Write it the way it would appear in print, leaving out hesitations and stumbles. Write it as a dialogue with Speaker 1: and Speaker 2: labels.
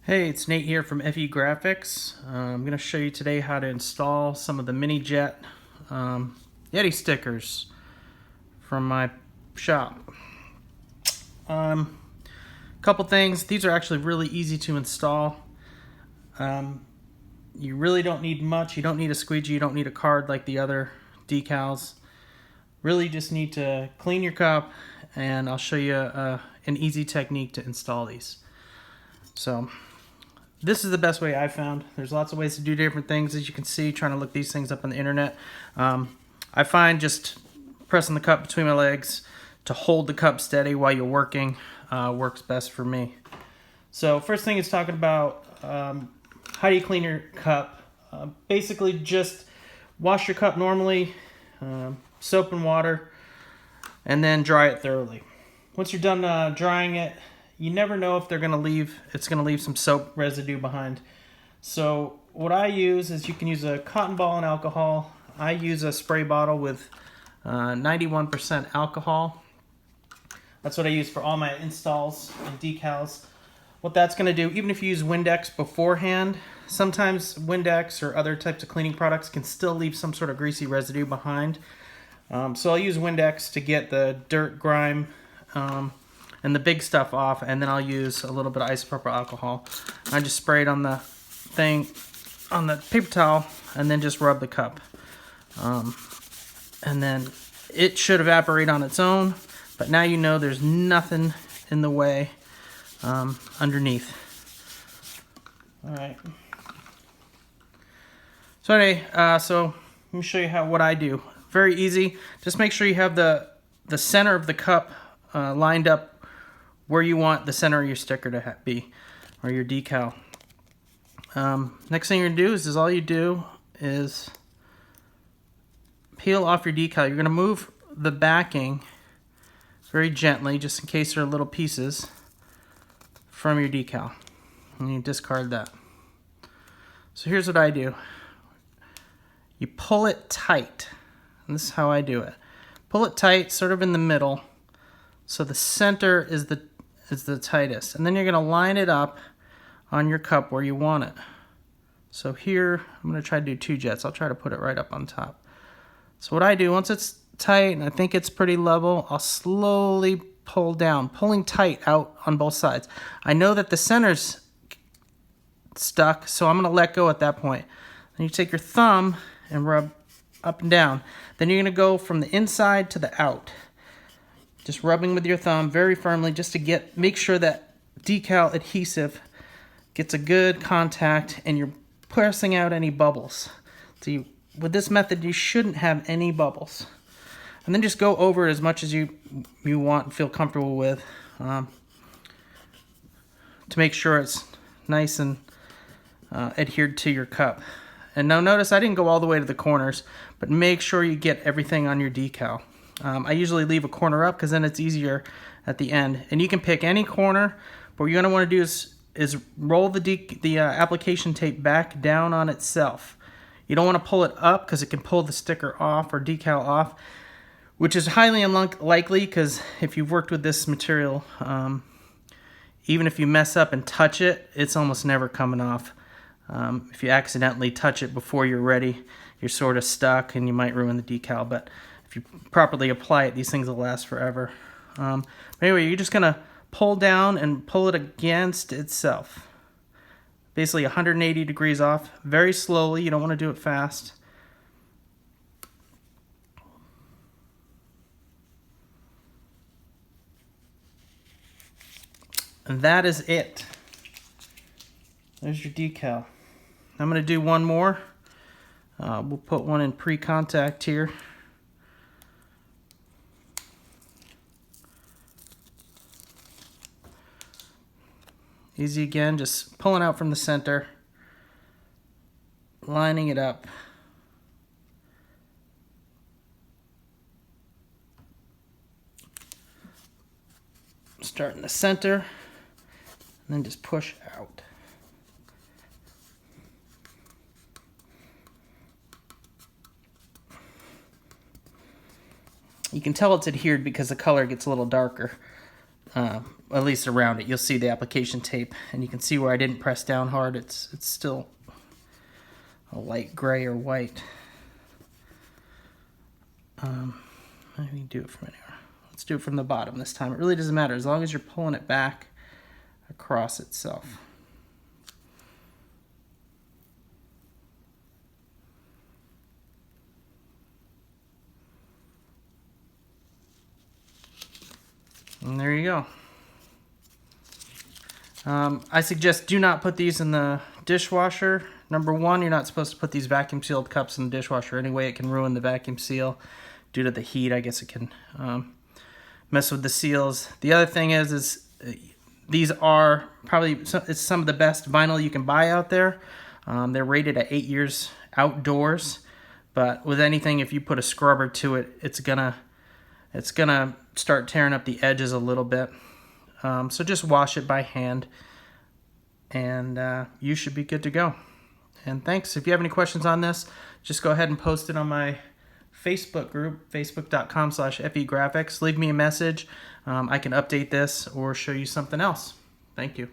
Speaker 1: Hey, it's Nate here from fegraphics. I'm going to show you today how to install some of the mini jet YETI stickers from my shop. Couple things. These are actually really easy to install. You really don't need much. You don't need a squeegee. You don't need a card like the other decals. Really just need to clean your cup, and I'll show you an easy technique to install these. So this is the best way I found. There's lots of ways to do different things, as you can see, trying to look these things up on the internet. I find just pressing the cup between my legs to hold the cup steady while you're working works best for me. So first thing is talking about how do you clean your cup. Basically just wash your cup normally, soap and water, and then dry it thoroughly. Once you're done drying it, you never know if it's going to leave some soap residue behind. So what I use is, you can use a cotton ball and alcohol. I use a spray bottle with 91% alcohol. That's what I use for all my installs and decals. What that's going to do, even if you use Windex beforehand, sometimes Windex or other types of cleaning products can still leave some sort of greasy residue behind. So I'll use Windex to get the dirt, grime, and the big stuff off, and then I'll use a little bit of isopropyl alcohol. I just spray it on the thing, on the paper towel, and then just rub the cup. And then it should evaporate on its own, but now you know there's nothing in the way underneath. Alright. So anyway, so let me show you what I do. Very easy. Just make sure you have the center of the cup lined up where you want the center of your sticker to be, or your decal. Next thing you're going to do is all you do is peel off your decal. You're going to move the backing very gently, just in case there are little pieces from your decal, and you discard that. So here's what I do. You pull it tight, and this is how I do it. Pull it tight, sort of in the middle, so the center is the tightest, and then you're going to line it up on your cup where you want it. So here I'm going to try to do 2 jets. I'll try to put it right up on top. So what I do, once it's tight and I think it's pretty level, I'll slowly pull down, pulling tight out on both sides. I know that the center's stuck, so I'm going to let go at that point. Then you take your thumb and rub up and down. Then you're going to go from the inside to the out, just rubbing with your thumb very firmly, just to make sure that decal adhesive gets a good contact and you're pressing out any bubbles. So with this method, you shouldn't have any bubbles. And then just go over it as much as you want and feel comfortable with, to make sure it's nice and adhered to your cup. And now notice I didn't go all the way to the corners, but make sure you get everything on your decal. I usually leave a corner up because then it's easier at the end. And you can pick any corner, but what you're going to want to do is roll the application tape back down on itself. You don't want to pull it up because it can pull the sticker off or decal off, which is highly unlikely, because if you've worked with this material, even if you mess up and touch it, it's almost never coming off. If you accidentally touch it before you're ready, you're sort of stuck and you might ruin the decal. But if you properly apply it, these things will last forever. But anyway, you're just going to pull down and pull it against itself. Basically 180 degrees off, very slowly. You don't want to do it fast. And that is it. There's your decal. I'm going to do one more. We'll put one in pre-contact here. Easy again, just pulling out from the center, lining it up. Start in the center, and then just push out. You can tell it's adhered because the color gets a little darker. at least around it. You'll see the application tape, and you can see where I didn't press down hard. It's still a light gray or white. Let me do it from anywhere. Let's do it from the bottom this time. It really doesn't matter as long as you're pulling it back across itself. And there you go. I suggest do not put these in the dishwasher. Number one, you're not supposed to put these vacuum sealed cups in the dishwasher anyway. It can ruin the vacuum seal due to the heat. I guess it can mess with the seals. The other thing is these are probably it's some of the best vinyl you can buy out there. They're rated at 8 years outdoors, but with anything, if you put a scrubber to it, it's gonna start tearing up the edges a little bit. So just wash it by hand, and you should be good to go. And thanks. If you have any questions on this, just go ahead and post it on my Facebook group, facebook.com/fegraphics. Leave me a message. I can update this or show you something else. Thank you.